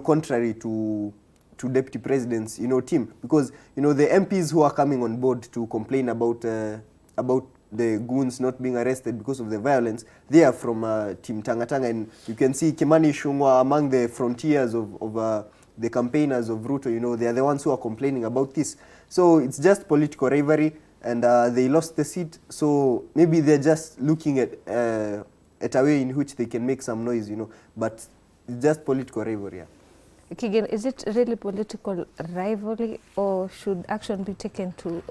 contrary to deputy president's, team, because, the MPs who are coming on board to complain about the goons not being arrested because of the violence, they are from Team Tangatanga, and you can see Kimani Ichung'wah among the frontiers of the campaigners of Ruto. They are the ones who are complaining about this. So it's just political rivalry, and they lost the seat. So maybe they're just looking at a way in which they can make some noise, but it's just political rivalry. Yeah. Kigen, is it really political rivalry, or should action be taken to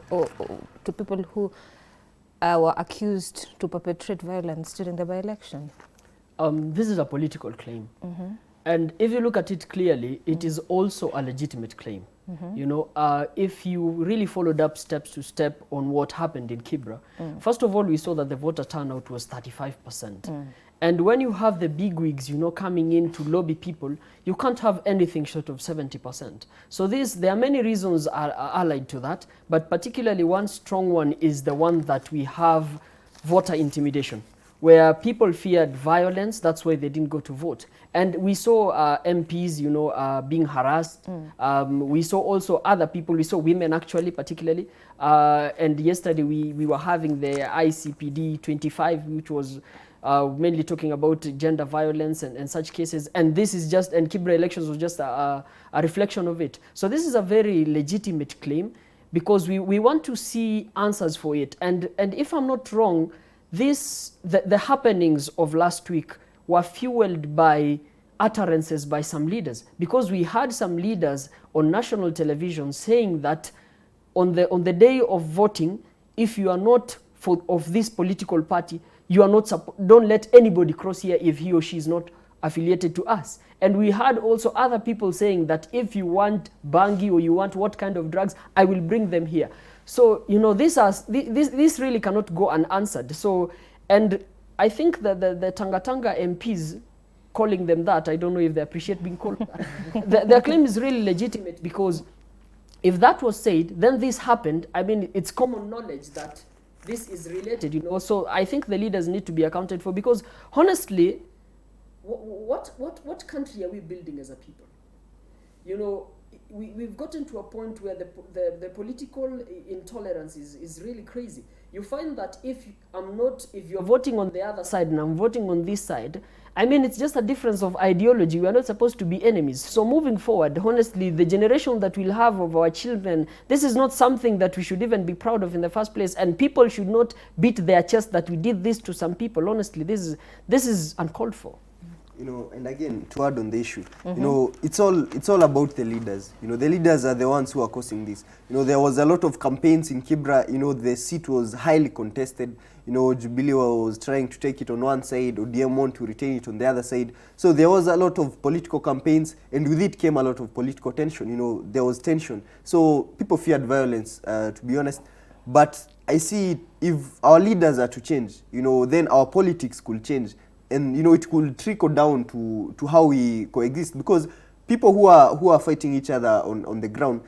people who were accused to perpetrate violence during the by-election? This is a political claim. And if you look at it clearly, it is also a legitimate claim. If you really followed up steps to step on what happened in Kibra, first of all, we saw that the voter turnout was 35%. And when you have the bigwigs, coming in to lobby people, you can't have anything short of 70%. So there are many reasons are allied to that, but particularly one strong one is the one that we have voter intimidation, where people feared violence. That's why they didn't go to vote. And we saw MPs, being harassed. We saw also other people. We saw women, actually, particularly. And yesterday we were having the ICPD 25, which was mainly talking about gender violence and such cases. And this is just, and Kibra elections was just a reflection of it. So this is a very legitimate claim, because we want to see answers for it. And if I'm not wrong, the happenings of last week were fueled by utterances by some leaders, because we had some leaders on national television saying that on the day of voting, if you are not of this political party, you are not don't let anybody cross here if he or she is not affiliated to us. And we had also other people saying that if you want bangi or you want what kind of drugs, I will bring them here. So, this really cannot go unanswered. So, and I think that the Tangatanga MPs calling them that, I don't know if they appreciate being called that. Their claim is really legitimate, because if that was said, then this happened. I mean, it's common knowledge that this is related, So I think the leaders need to be accounted for, because honestly, what country are we building as a people? We've gotten to a point where the political intolerance is really crazy. You find that if you're voting on the other side and I'm voting on this side, I mean, it's just a difference of ideology. We are not supposed to be enemies. So moving forward, honestly, the generation that we'll have of our children, this is not something that we should even be proud of in the first place. And people should not beat their chest that we did this to some people. Honestly, this is uncalled for. And again, to add on the issue, it's all about the leaders. The leaders are the ones who are causing this. There was a lot of campaigns in Kibra. The seat was highly contested. Jubilee was trying to take it on one side, ODM want to retain it on the other side. So there was a lot of political campaigns, and with it came a lot of political tension. There was tension. So people feared violence, to be honest. But I see if our leaders are to change, then our politics could change. And it could trickle down to how we coexist, because people who are fighting each other on the ground,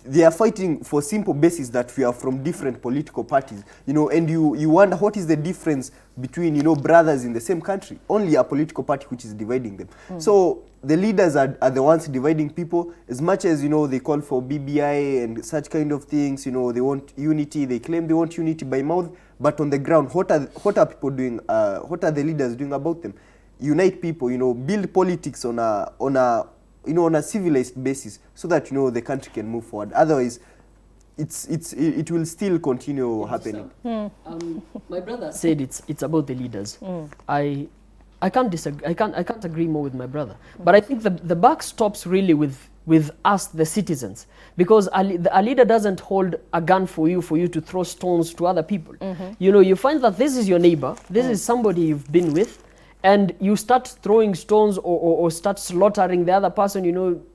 they are fighting for simple basis that we are from different political parties, and you wonder what is the difference between brothers in the same country. Only a political party which is dividing them. So the leaders are the ones dividing people. As much as they call for BBI and such kind of things, they want unity, they claim they want unity by mouth, but on the ground, what are people doing? What are the leaders doing about them? Unite people, build politics on a civilized basis, so that the country can move forward. Otherwise, it will still continue happening. My brother said it's about the leaders. I can't disagree. I can't agree more with my brother. But I think the buck stops really with us, the citizens, because a leader doesn't hold a gun for you to throw stones to other people. You find that this is your neighbor, this is somebody you've been with, and you start throwing stones or start slaughtering the other person,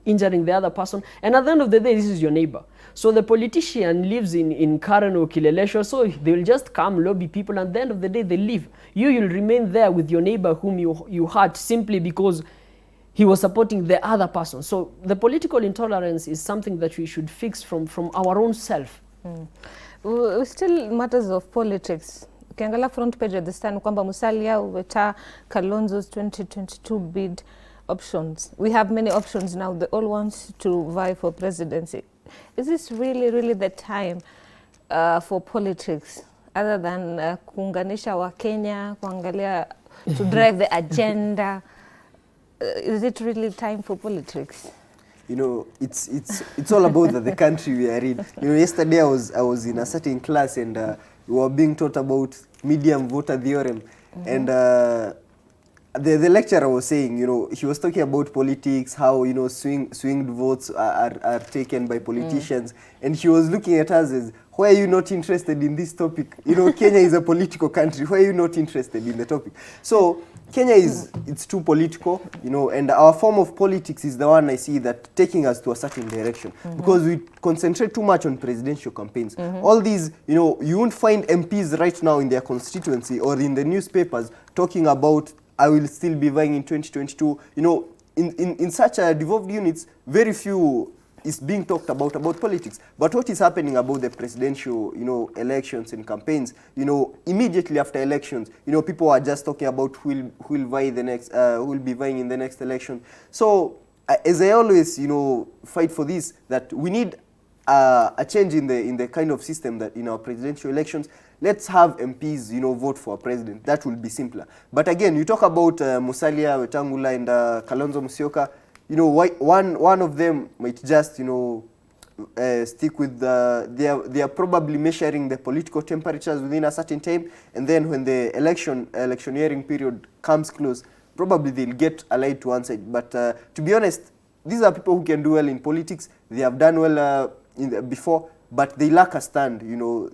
injuring the other person. And at the end of the day, this is your neighbor. So the politician lives in Karen or Kilelesho, so they will just come lobby people, and at the end of the day, they leave. You'll remain there with your neighbor whom you hurt simply because he was supporting the other person. So the political intolerance is something that we should fix from our own self. Still matters of politics. Ukiangalia front page at the stand kwamba Musalia Weta Kalonzo's 2022 bid options. We have many options now. They all want to vie for presidency. Is this really the time for politics, other than kuunganisha wa Kenya, kuangalia to drive the agenda? Is it really time for politics? You know, it's all about the country we are in. You know, yesterday I was in a certain class and we were being taught about medium voter theorem, and the lecturer was saying, you know, he was talking about politics, how, you know, swinged votes are taken by politicians, and he was looking at us as, why are you not interested in this topic? You know, Kenya is a political country. Why are you not interested in the topic? So Kenya it's too political, you know, and our form of politics is the one I see that taking us to a certain direction, because we concentrate too much on presidential campaigns. All these, you know, you won't find MPs right now in their constituency or in the newspapers talking about, I will still be vying in 2022. You know, in such a devolved units, very few is being talked about politics. But what is happening about the presidential, you know, elections and campaigns, you know, immediately after elections, you know, people are just talking about who will vie the next, who will be vying in the next election. So as I always, you know, fight for this, that we need a change in the kind of system that in our presidential elections, let's have MPs, you know, vote for a president. That will be simpler. But again, you talk about Musalia, Wetangula, and Kalonzo Musyoka. You know, one of them might just, you know, stick with they are probably measuring the political temperatures within a certain time, and then when the electioneering period comes close, probably they'll get allied to one side. But to be honest, these are people who can do well in politics. They have done well before, but they lack a stand. You know,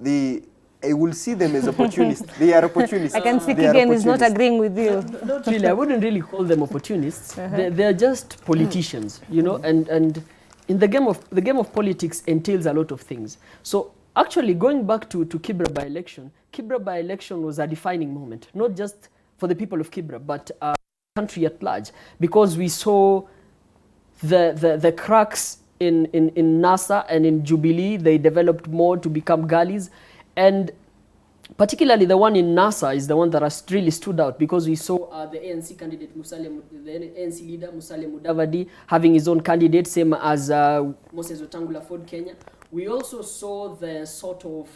I will see them as opportunists. They are opportunists. I can see Kigen is not agreeing with you. Not really. I wouldn't really call them opportunists. They're just politicians, you know. And in the game of politics entails a lot of things. So actually, going back to Kibra by-election was a defining moment, not just for the people of Kibra, but country at large, because we saw the cracks in NASA and in Jubilee. They developed more to become gullies. And particularly the one in NASA is the one that has really stood out, because we saw the ANC candidate, the ANC leader, Musalia Mudavadi, having his own candidate, same as Moses Wetangula Ford Kenya. We also saw the sort of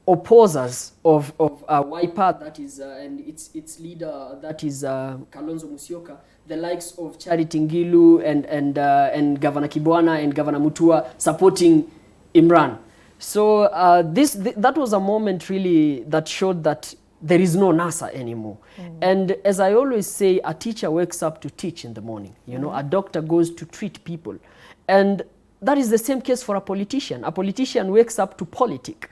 opposers of Wiper, that is, and its leader, that is Kalonzo Musyoka, the likes of Charity Ngilu and Governor Kibwana and Governor Mutua supporting Imran. So that was a moment really that showed that there is no NASA anymore. And as I always say, a teacher wakes up to teach in the morning. You know, a doctor goes to treat people. And that is the same case for a politician. A politician wakes up to politic.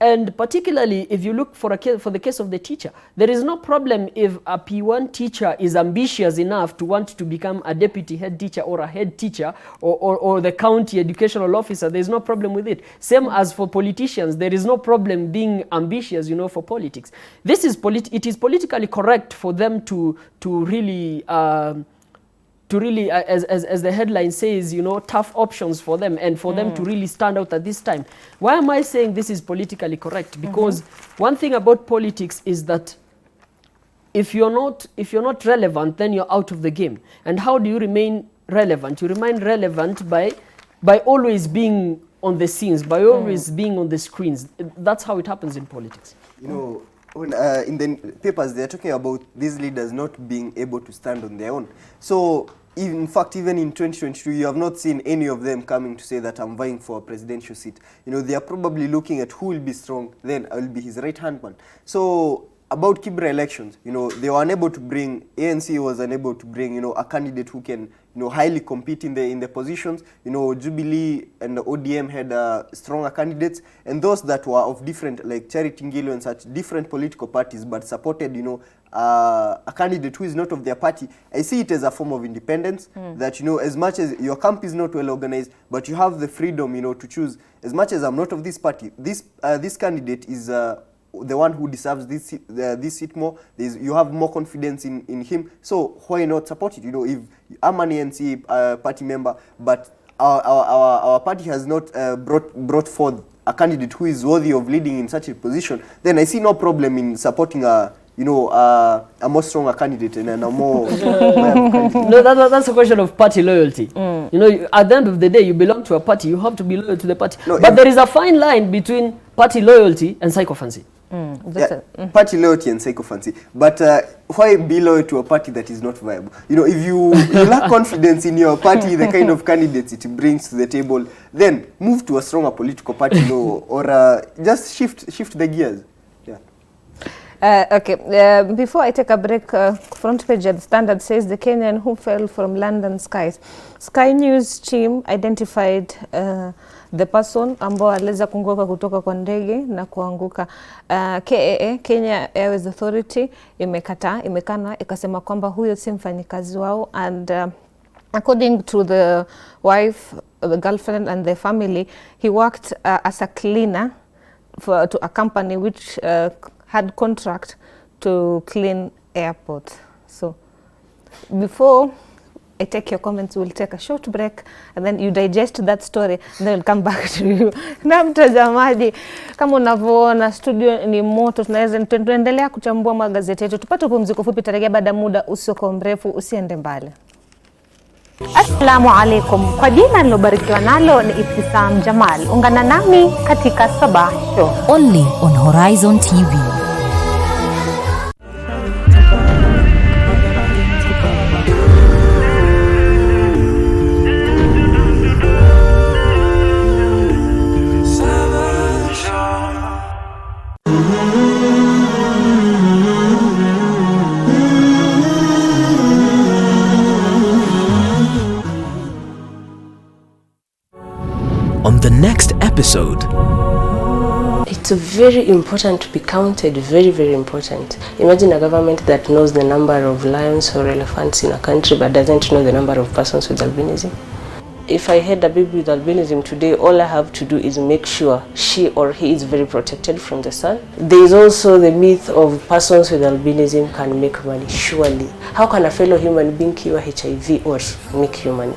And particularly if you look for the case of the teacher, there is no problem if a P1 teacher is ambitious enough to want to become a deputy head teacher or a head teacher or the county educational officer. There is no problem with it. Same as for politicians, there is no problem being ambitious, you know, for politics. It is politically correct for them to really as the headline says, you know, tough options for them, and for them to really stand out at this time. Why am I saying this is politically correct? Because one thing about politics is that if you're not relevant, then you're out of the game. And how do you remain relevant? You remain relevant by always being on the scenes, by always being on the screens. That's how it happens in politics. You know, when, in the papers, they're talking about these leaders not being able to stand on their own. So, in fact, even in 2022, you have not seen any of them coming to say that I'm vying for a presidential seat. You know, they are probably looking at who will be strong, then I will be his right-hand man. So, about Kibra elections, you know, they were unable to bring, ANC was unable to bring, you know, a candidate who can, you know, highly compete in the positions. You know, Jubilee and the ODM had stronger candidates, and those that were of different, like Charity Ngilu and such, different political parties, but supported, you know, a candidate who is not of their party. I see it as a form of independence, that, you know, as much as your camp is not well organized, but you have the freedom, you know, to choose, as much as I'm not of this party, this candidate is the one who deserves this seat more. You have more confidence in him, so why not support it? You know, if I'm an ANC party member, but our party has not brought forth a candidate who is worthy of leading in such a position, then I see no problem in supporting a a more stronger candidate and a more viable candidate? No, that's a question of party loyalty. At the end of the day, you belong to a party. You have to be loyal to the party. No, but there is a fine line between party loyalty and sycophancy. Party loyalty and sycophancy. But why be loyal to a party that is not viable? If you lack confidence in your party, the kind of candidates it brings to the table, then move to a stronger political party, or just shift the gears. Okay, before I take a break, front page at the Standard says the Kenyan who fell from London skies. Sky News team identified the person ambao aliweza kuanguka kutoka kwa ndege na kuanguka. KAA, Kenya Airways Authority, imekana ikasema kwamba huyo si mfanyikazi wao, and according to the wife, the girlfriend and the family, he worked as a cleaner to a company which had contract to clean airport. So before I take your comments, we'll take a short break and then you digest that story and then we'll come back to you. Na mtazamaji, kama unavyoona studio ni moto, tunaendelea kuchambua magazeti yetu. Tupate pumziko fupi, tutarejea baada muda usio mrefu, usiende mbali. Assalamu alaikum. Kwa jina nilobarikiwa nalo ni Ibtisam Jamal. Ungana nami katika Sabah Show. Only on Horizon TV. On the next episode, it's very important to be counted, very, very important. Imagine a government that knows the number of lions or elephants in a country but doesn't know the number of persons with albinism. If I had a baby with albinism today, all I have to do is make sure she or he is very protected from the sun. There is also the myth of persons with albinism can make money, surely. How can a fellow human being cure HIV or make you money?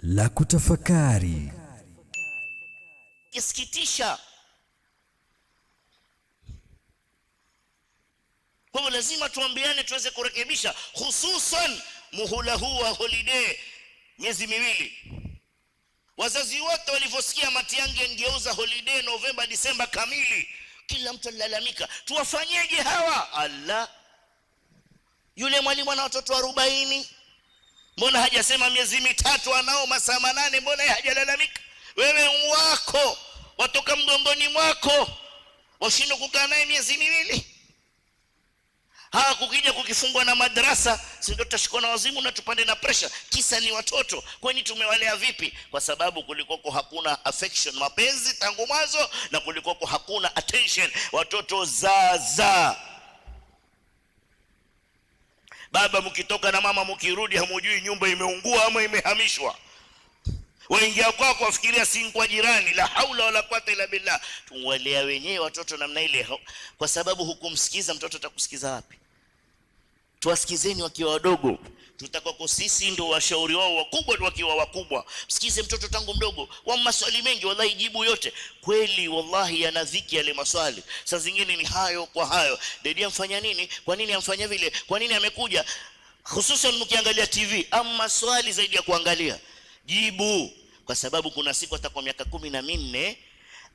La kutafakari. Isikitisha. Kwa hivyo lazima tuambiane tuweze kurekebisha, hususan muhula huu wa holiday miezi miwili. Wazazi wote walivyosikia Matiang'i angeuza holiday Novemba Disemba kamili, kila mtu alilalamika, tuwafanyeje hawa? Allah, yule mwalimu ana watoto 40, mbona hajasema miezi mitatu anao masaa 8? Mbona hajalalamika? Wewe wako watoka mgongoni mwako washindwa kukaa naye miezi miwili? Kukija kukifungwa na madrasa, si ndio tutashikwa na wazimu na tupande na pressure? Kisa ni watoto. Kwani tumewalea vipi? Kwa sababu kulikoko hakuna affection, mapenzi tangu mwanzo, na kulikoko hakuna attention. Watoto za baba mkitoka na mama mkirudi hamujui nyumba imeungua ama imehamishwa. Waingia kwako wafikiria si kwa jirani. La haula wala quwwata illa billah. Tuwalea wenyewe watoto namna ile, kwa sababu hukumsikiza mtoto atakusikiza wapi? Tuwasikizeni wakiwa wadogo. Tutakako sisi ndio washauri wao wakubwa wakiwa wakubwa. Msikize mtoto tangu mdogo. Wa maswali mengi wallahi jibu yote. Kweli wallahi yanadhiki yale maswali. Saa zingine ni hayo kwa hayo. Dedi amfanya nini? Kwa nini amfanya vile? Kwa nini amekuja? Hususan mkiangalia TV, ama swali zaidi ya kuangalia, jibu. Kwa sababu kuna siku atakuwa miaka 14,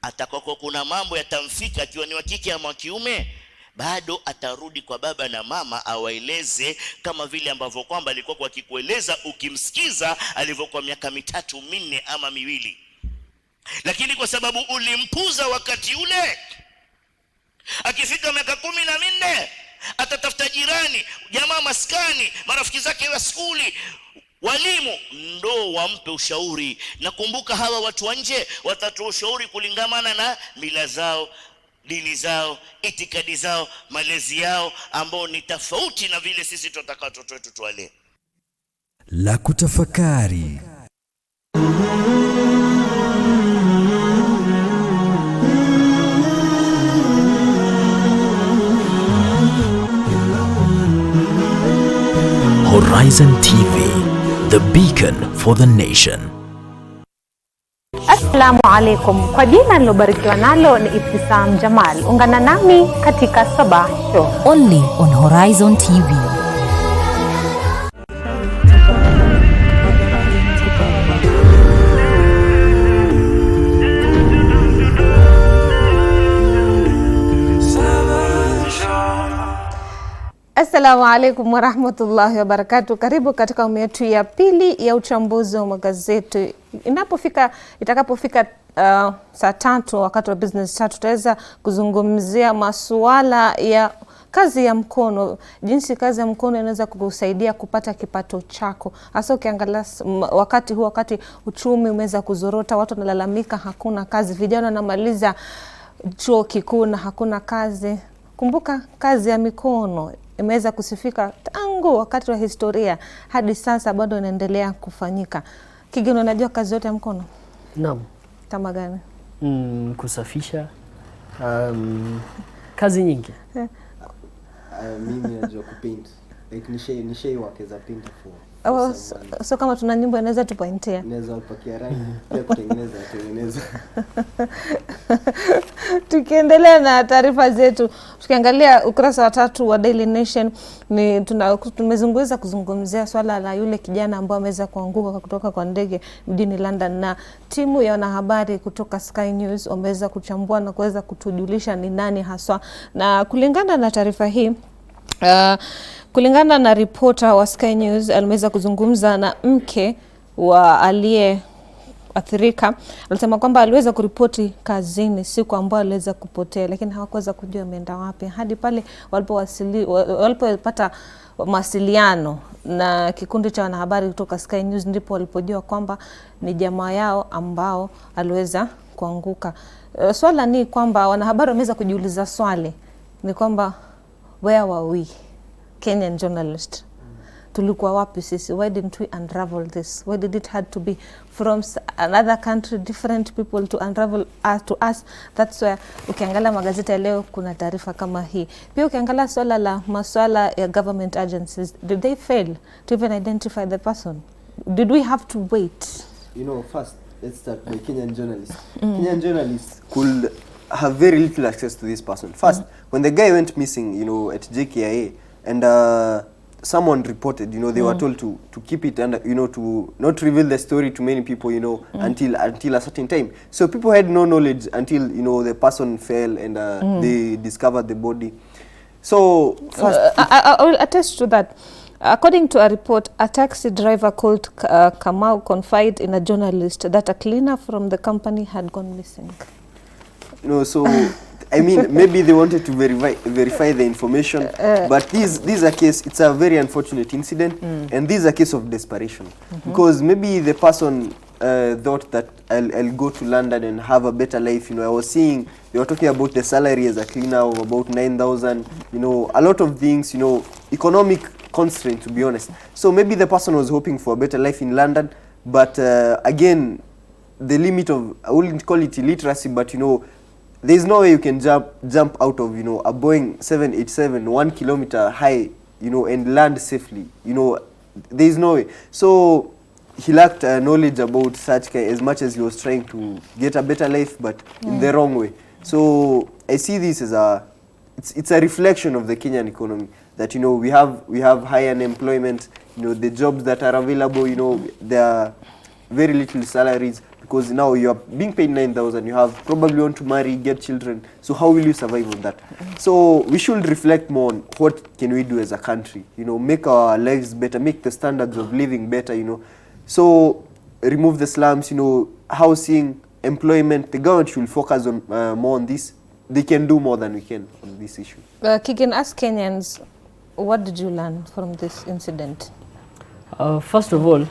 atakuwa kuna mambo yatamfika, akiwa ni wa kike ama wa kiume, bado atarudi kwa baba na mama awaeleze, kama vile ambavyo kwamba alikuwa kwa kikueleza ukimsikiza alivyokuwa miaka 3, 4 ama 2. Lakini kwa sababu ulimpuza wakati ule, akifika miaka 14 atatafuta jirani, jamaa maskani, marafiki zake wa skuli, walimu, ndo wampe ushauri. Na kumbuka hawa watu wa nje watatoa ushauri kulingamana na mila zao, dini zao, itikadi zao, malezi yao, ambao ni tofauti na vile sisi tutataka watoto wetu tuwale. La kutafakari. Horizon TV, the beacon for the nation. Assalamu alaikum. Kwa jina nilobarikiwa nalo ni Ibtisam Jamal. Ungana nami katika Sabah Show. Only on Horizon TV. Assalamu alaikum warahmatullahi wabarakatuh. Karibu katika awamu yetu ya pili ya uchambuzi wa magazeti. Itakapofika saa 3 wakati wa business chat, tutaweza kuzungumzia masuala ya kazi ya mkono, jinsi kazi ya mkono inaweza kukusaidia kupata kipato chako. Hasa ukiangalia wakati uchumi umeweza kuzorota, watu wanalalamika hakuna kazi, vijana wanamaliza chuo kikuu na hakuna kazi. Kumbuka kazi ya mikono imeweza kusifika tangu wakati wa historia hadi sasa, bado inaendelea kufanyika. Kigeni, unajua kazi yote ya mkono? Naam. Kama gani? Kusafisha, kazi nyingi. Mimi najua kupaint. Like nishai wakeza paint for. So kama tuna nyimbo inaweza tupointia. Naweza upakia rangi, pia kutengeneza. Tukiendelea na taarifa zetu, tukiangalia ukurasa wa 3 wa Daily Nation, tumezungumza kuzungumzia swala la yule kijana ambaye ameweza kuanguka kutoka kwa ndege mjini London, na timu ya wanahabari kutoka Sky News wameweza kuchambua na kuweza kutujulisha ni nani haswa. Na kulingana na taarifa hii, kulingana na reporter wa Sky News, alimeweza kuzungumza na mke wa aliyeathirika. Alisema kwamba aliweza kuripoti kazini siku ambayo aliweza kupotea, lakini hawakuweza kujua ameenda wapi hadi pale walipopata mawasiliano na kikundi cha wanahabari kutoka Sky News, ndipo walipojua kwamba ni jamaa yao ambao aliweza kuanguka. Swala ni kwamba wanahabari wameweza kujiuliza swali, ni kwamba where were we, Kenyan journalist? Tulikuwa wapi sisi? Why didn't we unravel this? Why did it had to be from another country, different people to unravel to us? That's where ukiangalia magazeti ya leo kuna taarifa kama hii. Pia ukiangalia masuala ya government agencies, did they fail to even identify the person? Did we have to wait? First, let's start by Kenyan journalists. Kenyan journalists could have very little access to this person. First, when the guy went missing, at JKIA, and someone reported, they were told to keep it under, to not reveal the story to many people, until a certain time. So people had no knowledge until, the person fell and they discovered the body. So first, I will attest to that. According to a report, a taxi driver called Kamau confided in a journalist that a cleaner from the company had gone missing. So I mean, maybe they wanted to verify the information, but this is a case, it's a very unfortunate incident, and this is a case of desperation. Because maybe the person thought that I'll go to London and have a better life. I was seeing, they were talking about the salary as a cleaner of about 9,000, a lot of things, economic constraint, to be honest. So maybe the person was hoping for a better life in London, but again, the limit of, I wouldn't call it illiteracy, but there's no way you can jump out of, a Boeing 787 1 kilometer high, and land safely. There's no way. So he lacked knowledge about such as much as he was trying to get a better life, but in the wrong way. So I see this as it's a reflection of the Kenyan economy, that we have high unemployment. The jobs that are available, there are very little salaries. Because now you are being paid 9,000, you have probably want to marry, get children. So how will you survive on that? So we should reflect more on what can we do as a country, make our lives better, make the standards of living better, So remove the slums, housing, employment. The government should focus on more on this. They can do more than we can on this issue. Kigen, ask Kenyans, what did you learn from this incident? First of all,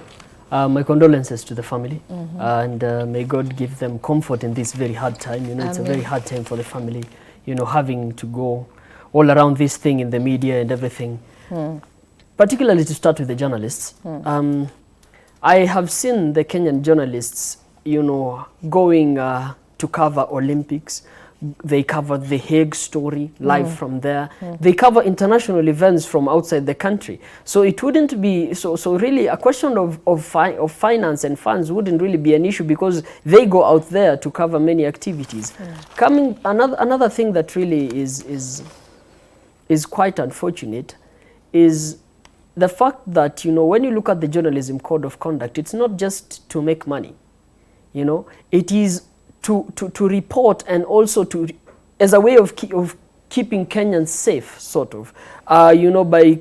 my condolences to the family, and may God give them comfort in this very hard time. It's a very hard time for the family, having to go all around this thing in the media and everything. Particularly to start with the journalists. I have seen the Kenyan journalists, going to cover Olympics, They cover the Hague story live from there. They cover international events from outside the country. So it wouldn't be, so really a question of finance and funds wouldn't really be an issue, because they go out there to cover many activities. Another thing that really is quite unfortunate is the fact that, you know, when you look at the journalism code of conduct, it's not just to make money, you know, it is to report, and also to, as a way of keeping Kenyans safe, sort of, you know, by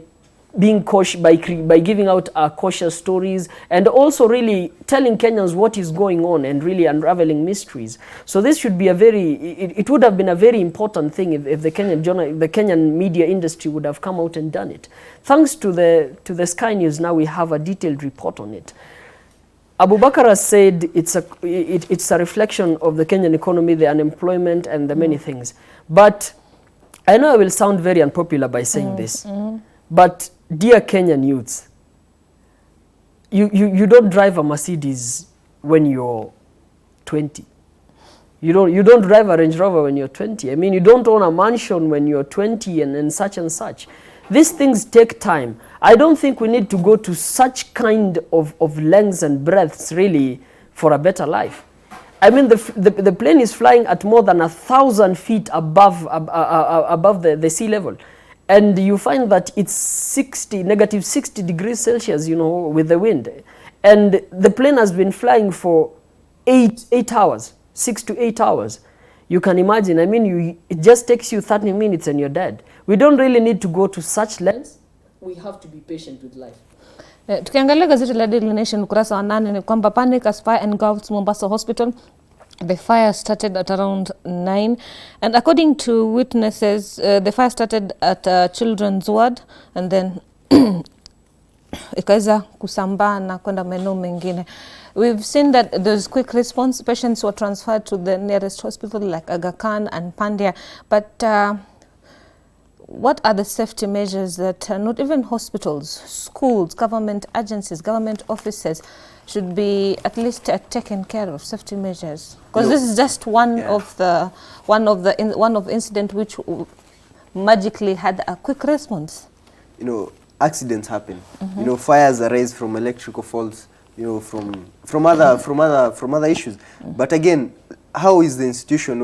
being cautious, by giving out cautious stories, and also really telling Kenyans what is going on and really unraveling mysteries. So this should be a very, it would have been a very important thing if the Kenyan media industry would have come out and done it. Thanks to the Sky News, now we have a detailed report on it. Abu Bakar has said it's a reflection of the Kenyan economy, the unemployment, and the many things. But I know I will sound very unpopular by saying this, but dear Kenyan youths, you don't drive a Mercedes when you're 20. You don't drive a Range Rover when you're 20. I mean, you don't own a mansion when you're 20 and such and such. These things take time. I don't think we need to go to such kind of lengths and breadths really for a better life. I mean, the plane is flying at more than 1,000 feet above the sea level. And you find that it's negative 60 degrees Celsius, you know, with the wind. And the plane has been flying for 8 hours, 6 to 8 hours. You can imagine, I mean, it just takes you 30 minutes and you're dead. We don't really need to go to such lengths. We have to be patient with life. Tukiangalia gazeti la Daily Nation ukurasa wa 8 ni kwamba panic as fire engulfs Mombasa Hospital. The fire started at around 9, and according to witnesses, the fire started at a children's ward and then ikaweza kusambaa na kwenda maeneo mengine. We've seen that there's quick response. Patients were transferred to the nearest hospital like Aga Khan and Pandya. But what are the safety measures that not even hospitals, schools, government agencies, government offices should be at least taken care of, safety measures? Because this is just one of incident which magically had a quick response. You know, accidents happen. You know, fires arise from electrical faults, you know, from other issues. But again, how is the institution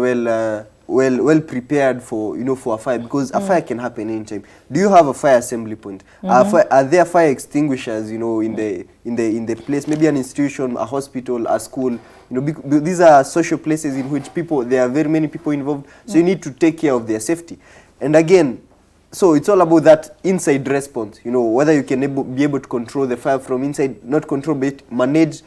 well prepared for, you know, for a fire? Because a fire can happen anytime. Do you have a fire assembly point? Are there fire extinguishers, you know, in the place? Maybe an institution, a hospital, a school. You know, these are social places in which there are very many people involved. So you need to take care of their safety. And again, so it's all about that inside response, you know, whether you can be able to control the fire from inside, not control, but manage.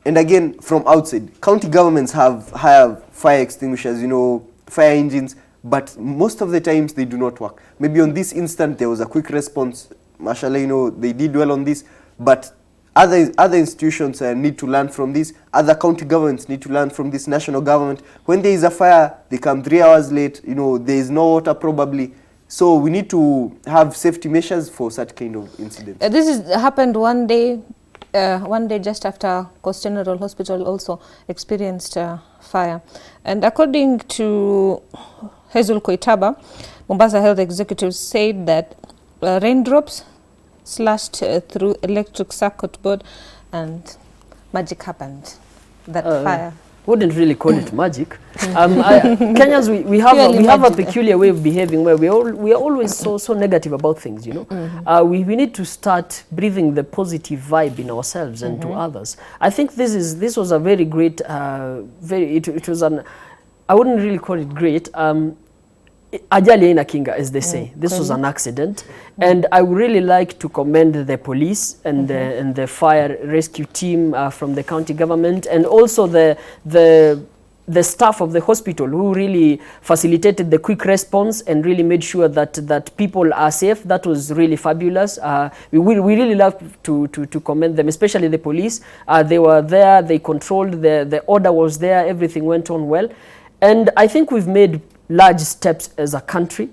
And again, from outside, county governments have fire extinguishers, you know, fire engines, but most of the times they do not work. Maybe on this instant, there was a quick response. Mashallah, you know, they did well on this, but other institutions need to learn from this. Other county governments need to learn from this national government. When there is a fire, they come 3 hours late, you know, there is no water probably. So we need to have safety measures for such kind of incidents. This happened one day just after Coast General Hospital also experienced fire. And according to Hazel Koitaba, Mombasa Health Executives said that raindrops slashed through electric circuit board and magic happened. That fire. Wouldn't really call it magic. Kenyans, we have a peculiar way of behaving where we are always so negative about things, you know. We need to start breathing the positive vibe in ourselves and to others. I think this was a very great, it was an, I wouldn't really call it great. Ajali haina kinga, as they say. This was an accident, and I would really like to commend the police and the fire rescue team from the county government, and also the staff of the hospital who really facilitated the quick response and really made sure that people are safe. That was really fabulous. We really love to commend them, especially the police. They were there, they controlled, the order was there, everything went on well. And I think we've made large steps as a country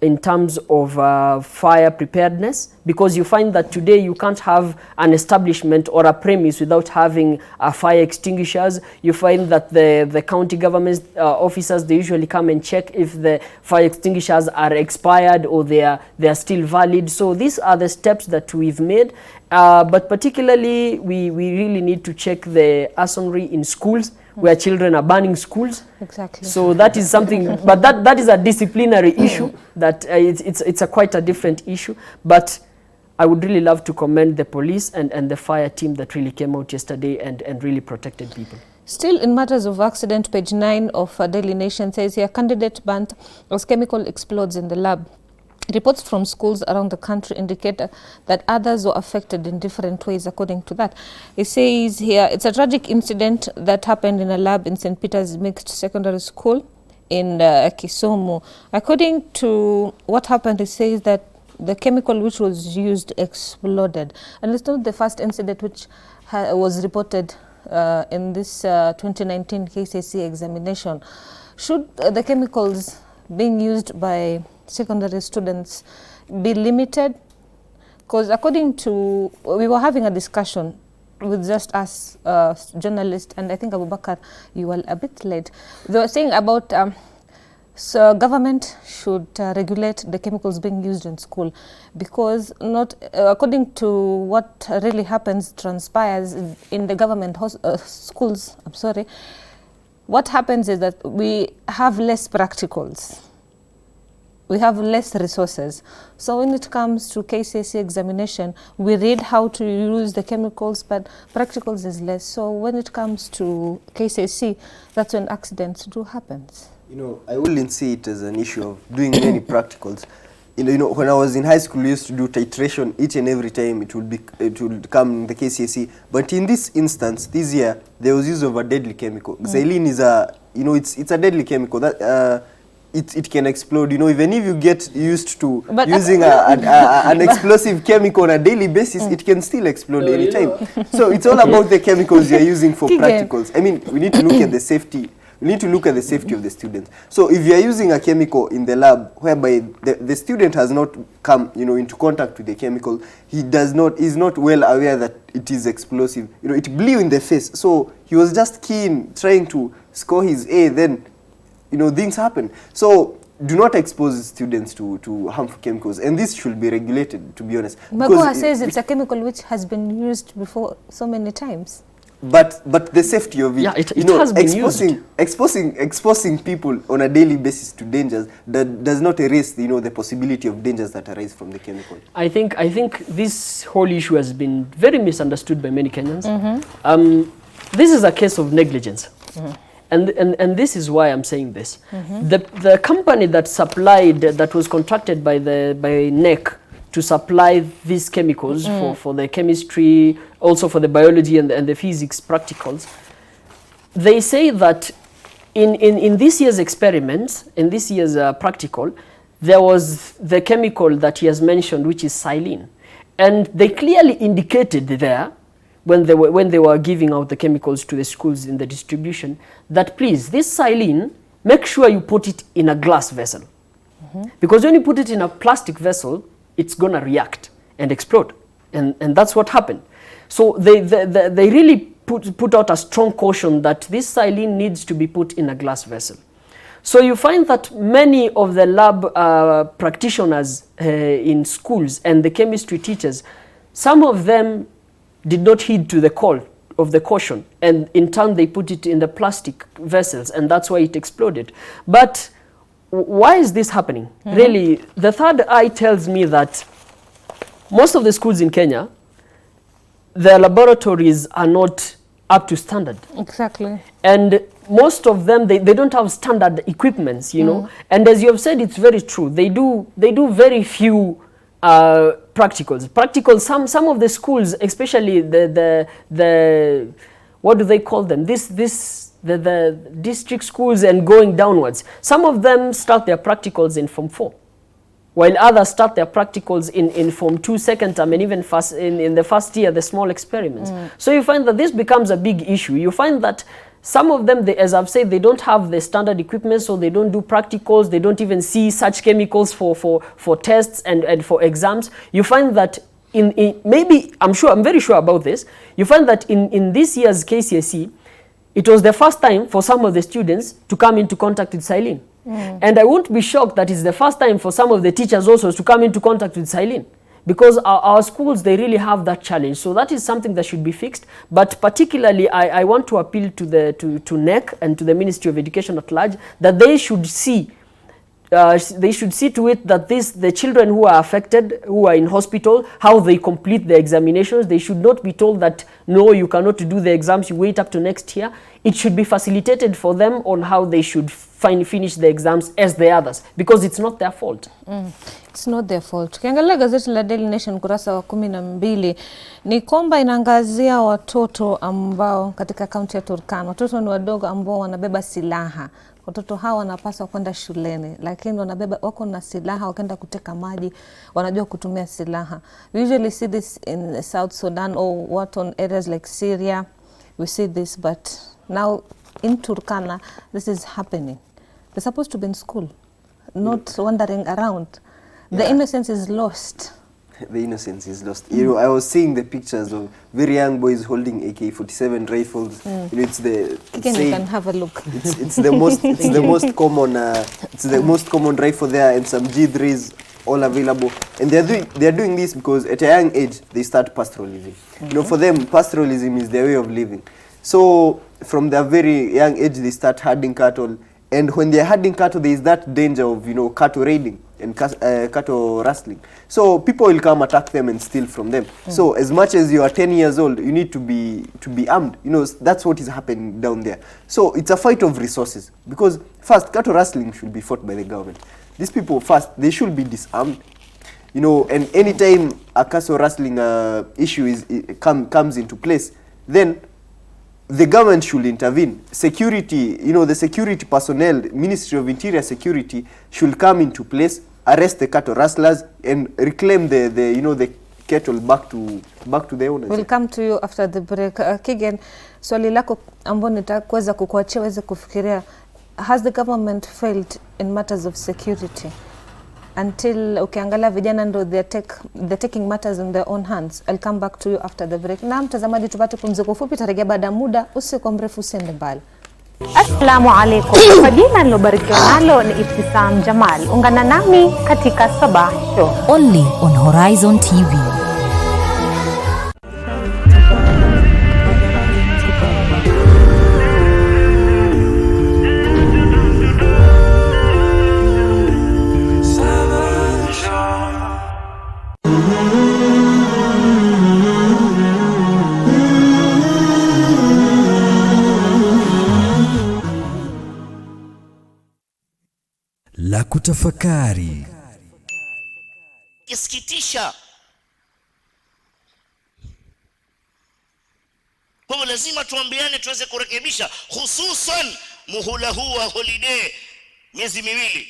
in terms of fire preparedness, because you find that today you can't have an establishment or a premise without having fire extinguishers. You find that the county government officers, they usually come and check if the fire extinguishers are expired or they are still valid. So these are the steps that we've made, but particularly we really need to check the arsonry in schools, where children are burning schools. Exactly. So that is something, but that is a disciplinary issue. That it's a quite a different issue. But I would really love to commend the police and the fire team that really came out yesterday and really protected people. Still in matters of accident, page 9 of Daily Nation says here, candidate burnt as chemical explodes in the lab. Reports from schools around the country indicate that others were affected in different ways according to that. It says here, it's a tragic incident that happened in a lab in St. Peter's Mixed Secondary School in Kisumu. According to what happened, it says that the chemical which was used exploded. And it's not the first incident which was reported in this 2019 KCSE examination. Should the chemicals being used by secondary students be limited? Because according to, we were having a discussion with just us journalists, and I think Abubakar, you were a bit late. They were saying about so government should regulate the chemicals being used in school, because not according to what really happens, transpires in the government schools, I'm sorry, what happens is that we have less practicals. We have less resources. So when it comes to KCSE examination, we read how to use the chemicals, but practicals is less. So when it comes to KCSE, that's when accidents do happen. You know, I wouldn't see it as an issue of doing many practicals. You know, when I was in high school, we used to do titration each and every time it would come in the KCSE. But in this instance, this year, there was use of a deadly chemical. Xylene is a, you know, it's a deadly chemical that it can explode. You know, even if you get used to using an explosive chemical on a daily basis, it can still explode anytime. So it's all about the chemicals you're using for practicals. I mean, we need to look at the safety. We need to look at the safety of the students. So if you are using a chemical in the lab whereby the student has not come, you know, into contact with the chemical, is not well aware that it is explosive. You know, it blew in the face. So he was just keen trying to score his A, then, you know, things happen. So do not expose students to harmful chemicals, and this should be regulated, to be honest. Magoha says it's a chemical which has been used before so many times. But the safety of it, yeah, it you know, has been exposing people on a daily basis to dangers that does not erase, you know, the possibility of dangers that arise from the chemical. I think this whole issue has been very misunderstood by many Kenyans. This is a case of negligence. And this is why I'm saying this. The company that supplied, that was contracted by NEC to supply these chemicals for the chemistry, also for the biology and the physics practicals, they say that in this year's experiments, in this year's practical, there was the chemical that he has mentioned, which is xylene. And they clearly indicated there, when they were giving out the chemicals to the schools in the distribution, that please, this xylene, make sure you put it in a glass vessel. Because when you put it in a plastic vessel, it's going to react and explode. And that's what happened. So they really put out a strong caution that this xylene needs to be put in a glass vessel. So you find that many of the lab practitioners in schools and the chemistry teachers, some of them did not heed to the call of the caution, and in turn they put it in the plastic vessels, and that's why it exploded. But why is this happening? Really, the third eye tells me that most of the schools in Kenya, their laboratories are not up to standard. Exactly. And most of them, they don't have standard equipments, you know. And as you have said, it's very true. They do very few practicals. Some of the schools, especially the what do they call them? The district schools and going downwards. Some of them start their practicals in Form 4, while others start their practicals in Form 2, second term, and even in the first year, the small experiments. So you find that this becomes a big issue. You find that Some of them, as I've said, they don't have the standard equipment, so they don't do practicals. They don't even see such chemicals for tests and for exams. You find that maybe, I'm very sure about this, you find that in this year's KCSE, it was the first time for some of the students to come into contact with Silene. And I won't be shocked that it's the first time for some of the teachers also to come into contact with Silene. Because our schools, they really have that challenge. So that is something that should be fixed. But particularly, I want to appeal to NEC and to the Ministry of Education at large that they should see to it that the children who are affected, who are in hospital, how they complete the examinations. They should not be told that, no, you cannot do the exams, you wait up to next year. It should be facilitated for them on how they should finish the exams as the others, because it's not their fault. It's not their fault. Ukiangalia gazeti la Daily Nation kurasa wa 12 ni kwamba inaangazia watoto ambao katika kaunti ya Turkana. Watoto ni wadogo ambao wanabeba silaha. Watoto hawa wanapaswa kwenda shuleni, lakini wako na silaha, wakaenda kuteka maji, wanajua kutumia silaha. We usually see this in South Sudan or what on areas like Syria. We see this, but now in Turkana, this is happening. They're supposed to be in school, not wandering around. The innocence is lost. The innocence is lost. You know, I was seeing the pictures of very young boys holding AK-47 rifles. You know, You can have a look. It's the most common rifle there, and some G3s all available. And they're doing this because at a young age they start pastoralism. You know, for them pastoralism is their way of living. So from their very young age they start herding cattle, and when they're herding cattle there is that danger of, you know, cattle raiding and cattle rustling. So people will come attack them and steal from them. So as much as you are 10 years old, you need to be armed. You know, that's what is happening down there. So it's a fight of resources, because first cattle rustling should be fought by the government. These people first, they should be disarmed. You know, and anytime a cattle rustling issue comes into place, then the government should intervene. Security, you know, the security personnel, Ministry of Interior Security should come into place, arrest the cattle rustlers, and reclaim the cattle back to the owners. We'll come to you after the break. Kigen, swali lako ambalo nitakuweza kukuachia uweze kufikiria, has the government failed in matters of security? Until ukiangalia vijana ndo they're taking matters in their own hands. I'll come back to you after the break. Na mtazamaji, tupate pumziko fupi, tarejea baada ya muda, usiku mrefu usiende mbali. Assalamu alaikum. Kwa jina nilobarikiwa nalo ni Ibtisam Jamal. Ungana nami katika Sabah Show. Only on Horizon TV. La kutafakari. Isikitisha. Kwa hivyo lazima tuambiane tuweze kurekebisha, hususan muhula huu wa holiday, miezi miwili.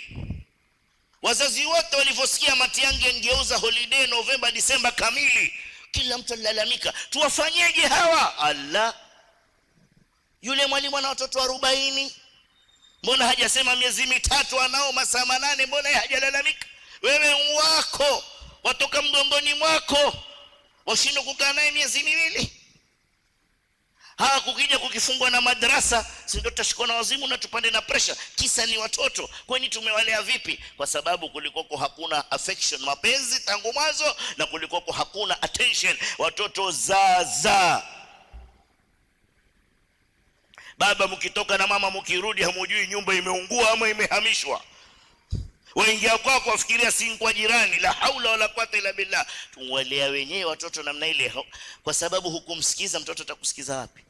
Wazazi wote walivyosikia Matiang'i angeuza holiday Novemba Disemba kamili, kila mtu alilalamika, tuwafanyeje hawa? Allah, yule mwalimu ana watoto 40, mbona hajasema miezi mitatu anao masaa 8? Mbona hajalalamika? Wewe wako watoka mgongoni mwako washindwa kukaa naye miezi miwili? Kukija kukifungwa na madrasa, si ndio tutashikwa na wazimu na tupande na pressure? Kisa ni watoto. Kwani tumewalea vipi? Kwa sababu kulikoko hakuna affection, mapenzi tangu mwanzo, na kulikoko hakuna attention. Watoto za baba mkitoka na mama mkirudi hamujui nyumba imeungua ama imehamishwa. Waingia kwako wafikiria si kwa jirani. La haula wala quwwata illa billah. Tumwalea wenyewe watoto namna ile, kwa sababu hukumsikiza mtoto atakusikiza wapi?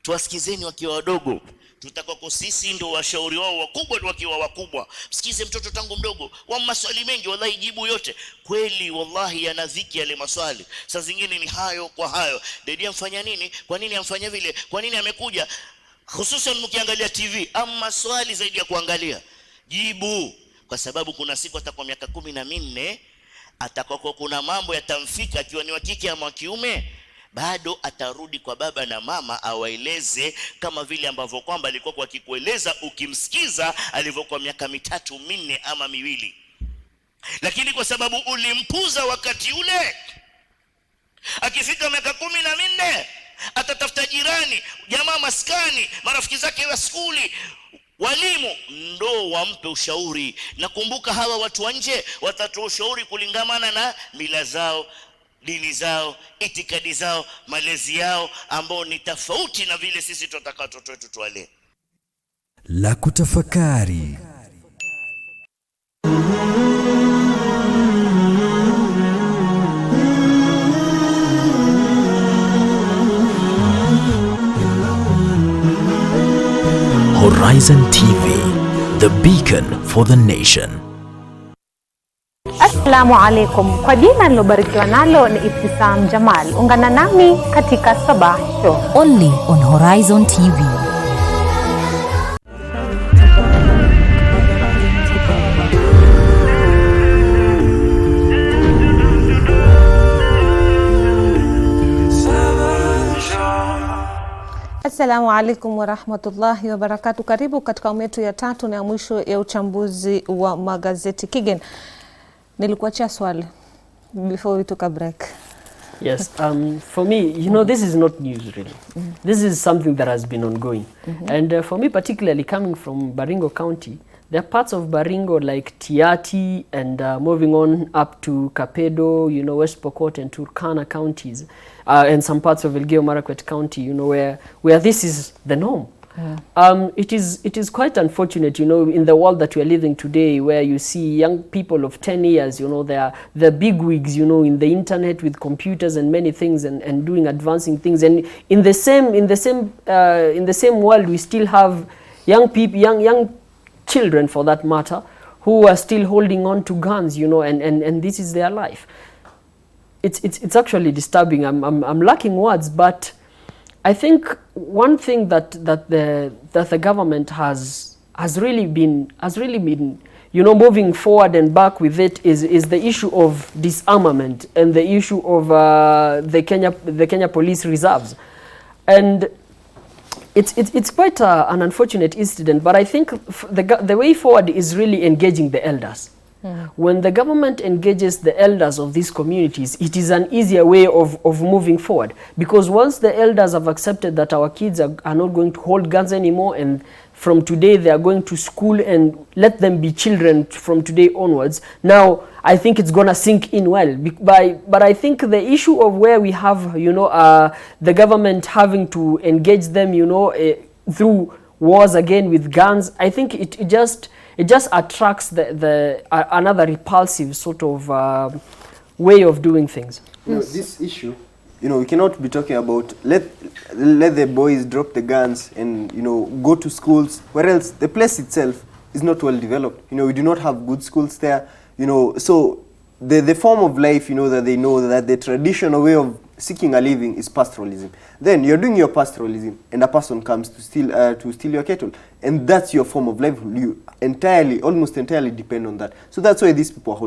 Tuwasikizeni wakiwa wadogo. Tutakwako sisi ndio washauri wao wakubwa wakiwa wakubwa. Msikize mtoto tangu mdogo. Wa maswali mengi wallahi jibu yote. Kweli wallahi yanadhiki yale maswali. Saa zingine ni hayo kwa hayo. Dedi amfanya nini? Kwa nini amfanya vile? Kwa nini amekuja? Hususan mkiangalia TV, ama swali zaidi ya kuangalia, jibu. Kwa sababu kuna siku atakuwa miaka 14, atakuwa kuna mambo yatamfika akiwa ni wa kike ama wa kiume. bado atarudi kwa baba na mama awaeleze, kama vile ambavyo kwamba alikuwa kwa kikueleza ukimsikiza alivyokuwa miaka 3, 4 ama 2. Lakini kwa sababu ulimpuza wakati ule, akifika miaka 14 atatafuta jirani, jamaa maskani, marafiki zake wa skuli, walimu, ndo wampe ushauri. Na kumbuka hawa watu wa nje watatoa ushauri kulingamana na mila zao, dini zao, itikadi zao, malezi yao, ambao ni tofauti na vile sisi tutataka watoto wetu tuwalee. La kutafakari. Horizon TV, the beacon for the nation. Assalamu alaikum. Kwa jina nilobarikiwa nalo ni Ibtisam Jamal. Ungana nami katika Sabah Show. Only on Horizon TV. Assalamu alaikum wa rahmatullahi wa barakatuh. Karibu katika awamu yetu ya 3 na ya mwisho ya uchambuzi wa magazeti. Kigen, nilikuachia swali before we took a break. Yes, for me, you know, this is not news really. This is something that has been ongoing. And for me, particularly coming from Baringo County, there are parts of Baringo like Tiati and moving on up to Kapedo, you know, West Pokot and Turkana counties, and some parts of Elgeyo Marakwet County, you know, where this is the norm. It is quite unfortunate, you know, in the world that we are living today, where you see young people of 10 years, you know, they're big wigs, you know, in the internet with computers and many things, and doing advancing things. And in the same world, we still have young people, young children for that matter, who are still holding on to guns, you know, and this is their life. It's actually disturbing. I'm lacking words, but I think one thing that the government has really been, you know, moving forward and back with it is the issue of disarmament and the issue of the Kenya Police Reserves. And it's quite an unfortunate incident, but I think the way forward is really engaging the elders. When the government engages the elders of these communities, it is an easier way of moving forward. Because once the elders have accepted that our kids are not going to hold guns anymore, and from today they are going to school and let them be children from today onwards, now I think it's going to sink in well. But I think the issue of where we have, you know, the government having to engage them, you know, through wars again with guns, I think it just attracts the another repulsive sort of way of doing things. You know, this issue, you know, we cannot be talking about let the boys drop the guns and, you know, go to schools, where else the place itself is not well developed. You know, we do not have good schools there, you know, so the form of life, you know, that they know, that the traditional way of seeking a living is pastoralism. Then you're doing your pastoralism and a person comes to steal your cattle, and that's your form of life. You almost entirely depend on that. So that's why these people are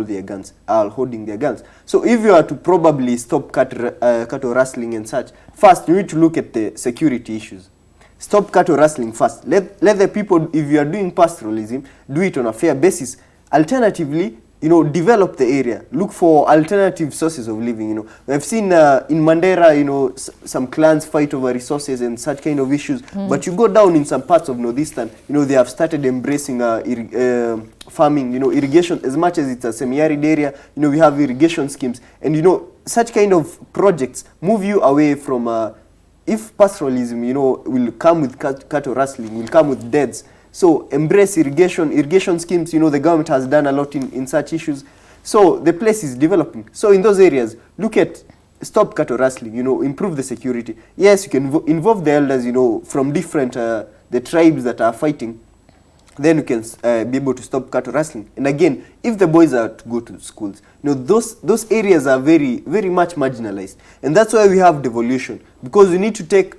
holding their guns. So if you are to probably stop cattle rustling and such, first you need to look at the security issues. Stop cattle rustling first. Let the people, if you are doing pastoralism, do it on a fair basis. Alternatively, you know, develop the area. Look for alternative sources of living, you know. We've seen in Mandera, you know, some clans fight over resources and such kind of issues. But you go down in some parts of Northeastern, you know, they have started embracing farming, you know, irrigation. As much as it's a semi-arid area, you know, we have irrigation schemes. And, you know, such kind of projects move you away from, if pastoralism, you know, will come with cattle rustling, will come with deaths. So embrace irrigation schemes. You know, the government has done a lot in such issues. So the place is developing. So in those areas, look at, stop cattle rustling, you know, improve the security. Yes, you can involve the elders, you know, from different, the tribes that are fighting. Then you can be able to stop cattle rustling. And again, if the boys are to go to schools, you know, those areas are very, very much marginalized. And that's why we have devolution, because we need to take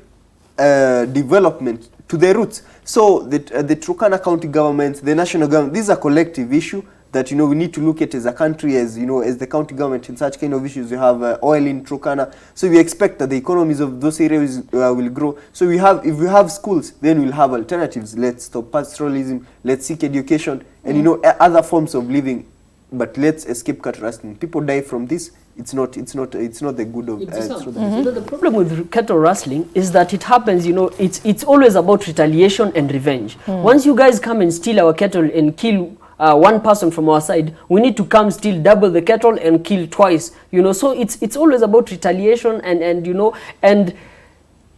development to the roots. So the Turkana County government, the national government, this is a collective issue. that, you know, we need to look at as a country, as, you know, as the county government in such kind of issues. We have oil in Turkana, so we expect that the economies of those areas will grow. So if we have schools, then we'll have alternatives. Let's stop pastoralism, let's seek education, and you know, other forms of living, but let's escape cattle rustling. People die from this. It's not the good of You know, the problem with cattle rustling is that it happens, you know, it's always about retaliation and revenge. Once you guys come and steal our cattle and kill one person from our side, we need to come steal double the cattle and kill twice, you know. So it's always about retaliation, and you know, and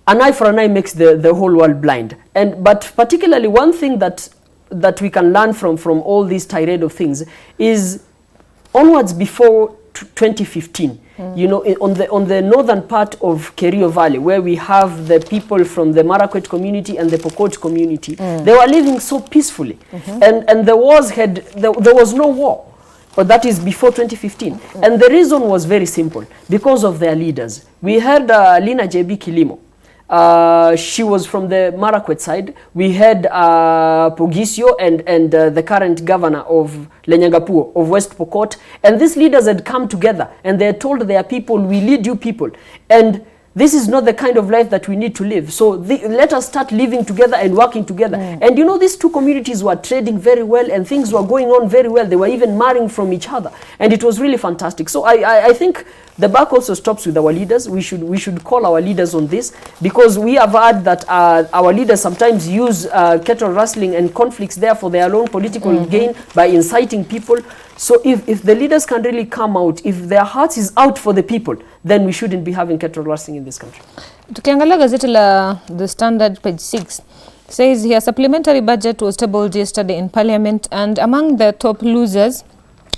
an eye for an eye makes the whole world blind. But particularly one thing that we can learn from all these tirade of things is onwards before 2015, you know, on the northern part of Kerio Valley, where we have the people from the Marakwet community and the Pokot community, they were living so peacefully, and there was no war, but that is before 2015, and the reason was very simple, because of their leaders. We had Lina JB Kilimo. She was from the Marakwet side. We had Pogisio and the current governor of Lenyagapuo of West Pokot, and these leaders had come together and they had told their people, we lead you people, and this is not the kind of life that we need to live. So let us start living together and working together. And you know, these two communities were trading very well and things were going on very well. They were even marrying from each other, and it was really fantastic. So I think the buck also stops with our leaders. We should call our leaders on this, because we have heard that our leaders sometimes use cattle rustling and conflicts there for their own political gain by inciting people. So if the leaders can really come out, if their heart is out for the people, then we shouldn't be having cattle rustling in this country. Tukiangalia gazeti la The Standard page 6 says here, supplementary budget was tabled yesterday in Parliament, and among the top losers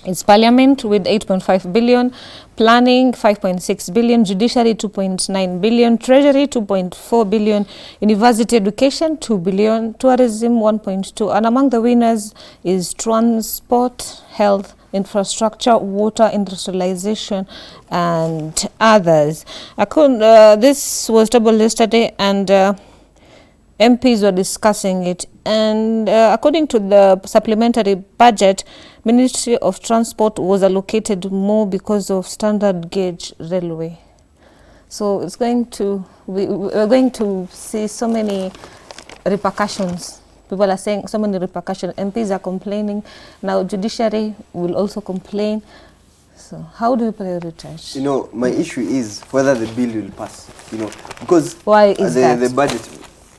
is Parliament with 8.5 billion, Planning 5.6 billion, Judiciary 2.9 billion, Treasury 2.4 billion, University Education 2 billion, Tourism 1.2, and among the winners is Transport, Health, Infrastructure, Water, Industrialization, and others. This was tabled yesterday, and MPs were discussing it, and according to the supplementary budget, Ministry of Transport was allocated more because of standard gauge railway. So it's going to, we're going to see so many repercussions. People are saying so many repercussions. MPs are complaining. Now judiciary will also complain. So how do you prioritize? You know, my issue is whether the bill will pass, you know, because why is the budget,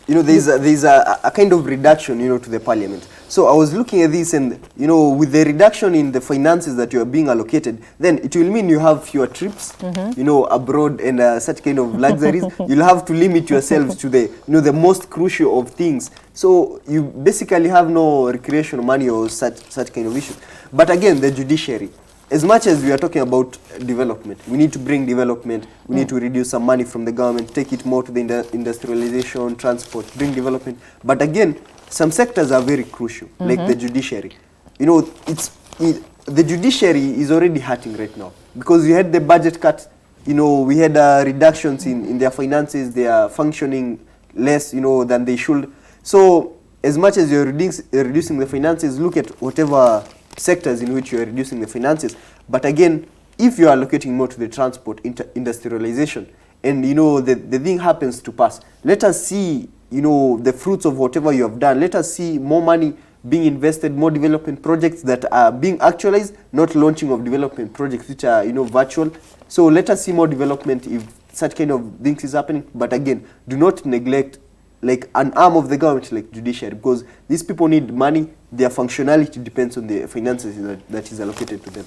you know, there's a kind of reduction, you know, to the parliament. So I was looking at this, and you know, with the reduction in the finances that you are being allocated, then it will mean you have fewer trips, you know, abroad, and such kind of luxuries. You'll have to limit yourselves to the, you know, the most crucial of things. So you basically have no recreational money or such kind of issues. But again, the judiciary, as much as we are talking about development, we need to bring development, we need to reduce some money from the government, take it more to the industrialization, transport, bring development. But again, some sectors are very crucial, like the judiciary. You know, the judiciary is already hurting right now, because we had the budget cut, you know, we had reductions in their finances, they are functioning less, you know, than they should. So as much as you're reducing the finances, look at whatever sectors in which you are reducing the finances. But again, if you are allocating more to the transport, industrialization, and you know, the thing happens to pass, let us see, you know, the fruits of whatever you have done. Let us see more money being invested, more development projects that are being actualized, not launching of development projects which are, you know, virtual. So let us see more development if such kind of things is happening. But again, do not neglect like an arm of the government like judiciary, because these people need money. Their functionality depends on the finances that is allocated to them.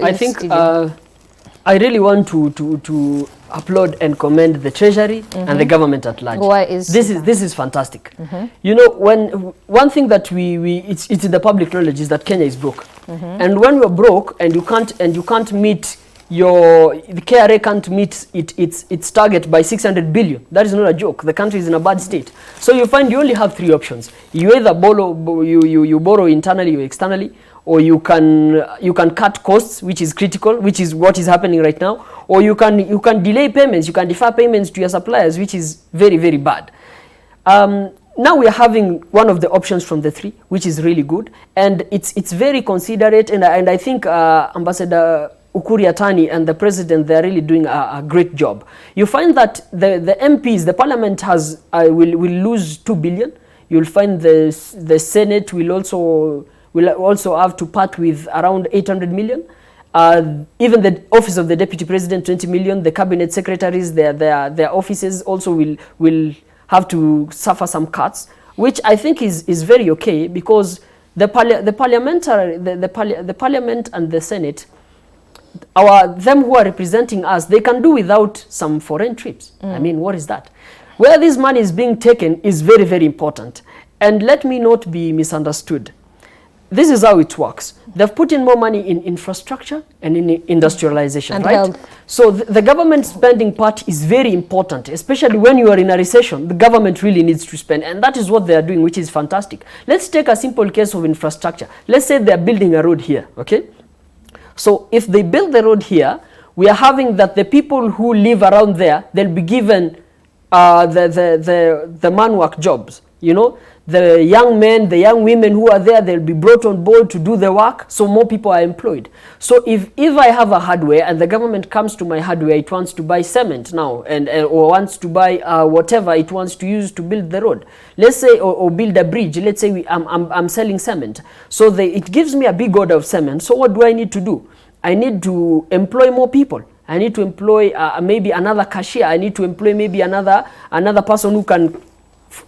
I think I really want to applaud and commend the Treasury and the government at large. Why is this is fantastic. You know, one thing that it's in the public knowledge is that Kenya is broke, and when we're broke and you can't meet the KRA can't meet its target by 600 billion. That is not a joke. The country is in a bad state. So you find you only have three options. You either you borrow internally or externally, or you can cut costs, which is critical, which is what is happening right now, or you can delay payments, you can defer payments to your suppliers, which is very, very bad. now we are having one of the options from the three, which is really good, and it's very considerate, and I think Ambassador Ukur Yatani and the president, they are really doing a great job. You find that the MPs, the parliament will lose 2 billion. You'll find the Senate will also have to part with around 800 million. Even the office of the deputy president, 20 million. The cabinet secretaries, their offices also will have to suffer some cuts, which I think is very okay, because the parliament and the Senate, them who are representing us, they can do without some foreign trips. I mean, what is that? Where this money is being taken is very, very important. And let me not be misunderstood. This is how it works. They've put in more money in infrastructure and in industrialization, and right? health. So the government spending part is very important, especially when you are in a recession. The government really needs to spend, and that is what they are doing, which is fantastic. Let's take a simple case of infrastructure. Let's say they're building a road here, okay? So if they build the road here, we are having that the people who live around there, they'll be given the man-work jobs, you know? The young men, the young women who are there, they'll be brought on board to do the work, so more people are employed. So if I have a hardware and the government comes to my hardware, it wants to buy cement now, and or wants to buy whatever it wants to use to build the road, let's say, or build a bridge. Let's say I'm selling cement, so it gives me a big order of cement. So what do I need to do? I need to employ more people. I need to employ maybe another cashier. I need to employ maybe another person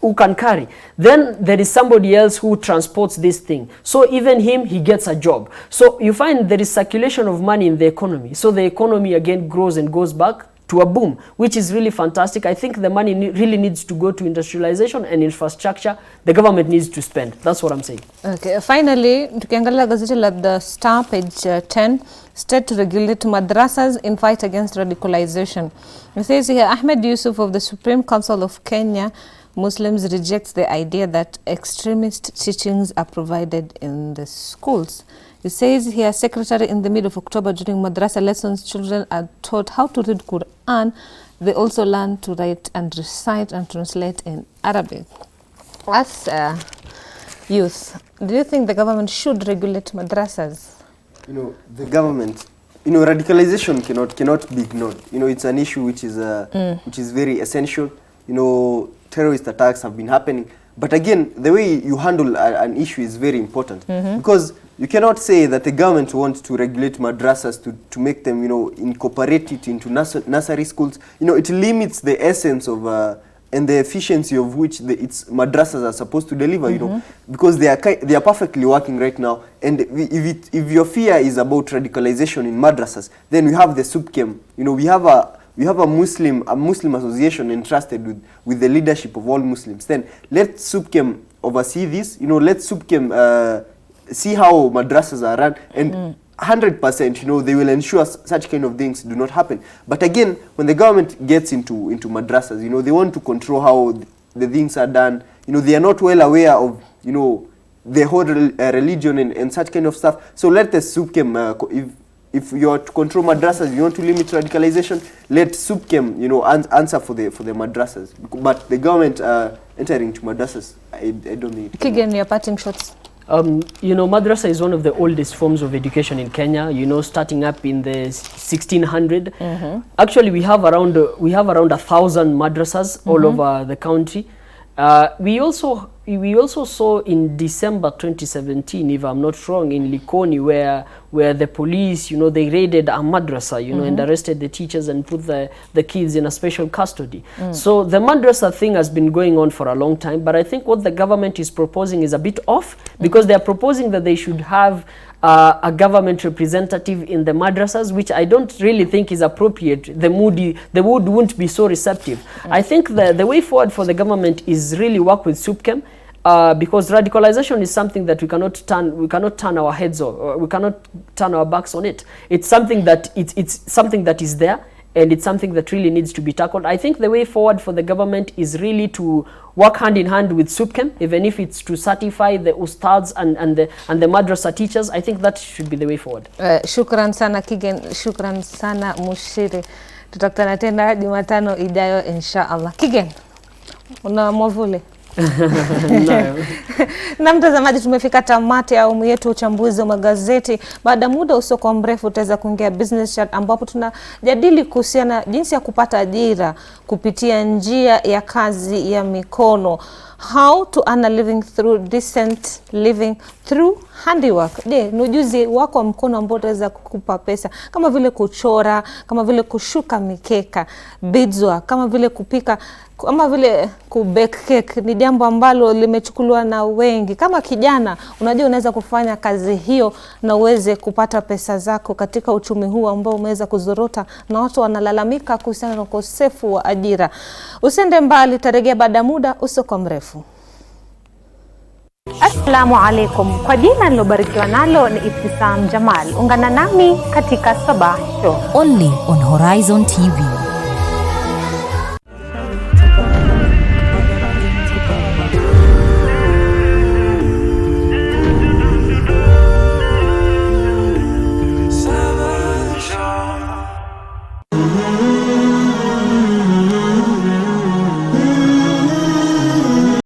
who can carry. Then there is somebody else who transports this thing. So even he gets a job. So you find there is circulation of money in the economy. So the economy again grows and goes back to a boom, which is really fantastic. I think the money really needs to go to industrialization and infrastructure. The government needs to spend. That's what I'm saying. Okay, finally, tukiangalia gazeti la The Star, page 10, state to regulate madrasas in fight against radicalization. It says here, Ahmed Yusuf of the Supreme Council of Kenya Muslims rejects the idea that extremist teachings are provided in the schools. It says here, Secretary, in the middle of October during madrasa lessons, children are taught how to read Quran. They also learn to write and recite and translate in Arabic. As youth, do you think the government should regulate madrasas? You know, the government, you know, radicalization cannot be ignored. You know, it's an issue which is very essential. You know, terrorist attacks have been happening, but again, the way you handle an issue is very important, because you cannot say that the government wants to regulate madrasas to make them, you know, incorporate it into nursery schools. You know, it limits the essence of and the efficiency of which its madrasas are supposed to deliver. You know, because they are perfectly working right now. And if your fear is about radicalization in madrasas, then we have the SUPKEM. You know, we have a Muslim association entrusted with the leadership of all Muslims. Then let SUPKEM oversee this. You know, let SUPKEM see how madrasas are run, and 100%, you know, they will ensure such kind of things do not happen. But again, when the government gets into madrasas, you know, they want to control how the things are done. You know, they are not well aware of, you know, the whole religion and such kind of stuff. So let the SUPKEM, if you are to control madrasas, you want to limit radicalization, let SUPKEM, you know, answer for the madrasas. But the government entering to madrasas, I don't need. Kigen, your parting shots. You know, madrasa is one of the oldest forms of education in Kenya, you know, starting up in the 1600. Actually, we have around 1,000 madrasas all over the country. We also saw in December 2017, if I'm not wrong, in Likoni, where the police, you know, they raided a madrasa, you know, and arrested the teachers and put the kids in a special custody. So the madrasa thing has been going on for a long time, but I think what the government is proposing is a bit off, because they are proposing that they should have a government representative in the madrasas, which I don't really think is appropriate. The mood won't be so receptive. I think the way forward for the government is really work with SUPKEM, because radicalization is something that we cannot turn our heads or we cannot turn our backs on it. It's something that it's something that is there, and it's something that really needs to be tackled. I think the way forward for the government is really to work hand in hand with SUPKEM, even if it's to certify the ustads and the madrasa teachers. I think that should be the way forward. Shukran sana Kigen, shukran sana Mushiri. Tutakutana tena Jumatano ijayo insha Allah. Kigen, una mwavuli? Na mtazamaji, tumefika tamati ya awamu yetu uchambuzi wa magazeti. Baada muda usiokuwa mrefu utaweza kuingia business chat, ambapo tunajadili kuhusiana jinsi ya kupata ajira kupitia njia ya kazi ya mikono. How to earn a living through decent living through handiwork. Je, ni ujuzi wako wa mkono ambao utaweza kukupa pesa, kama vile kuchora, kama vile kushuka mikeka, beadswork, kama vile kupika, kama vile kubake cake. Ni jambo ambalo limechukuliwa na wengi. Kama kijana, unajua unaweza kufanya kazi hiyo na uweze kupata pesa zako katika uchumi huu ambao umeweza kuzorota na watu wanalalamika kuhusiana na ukosefu wa ajira. Usende mbali, tarejea baada muda usiokuwa mrefu. Assalamu alaikum. Kwa jina nilobarikiwa nalo ni Ibtisam Jamal. Ungana nami katika Sabah Show. Only on Horizon TV.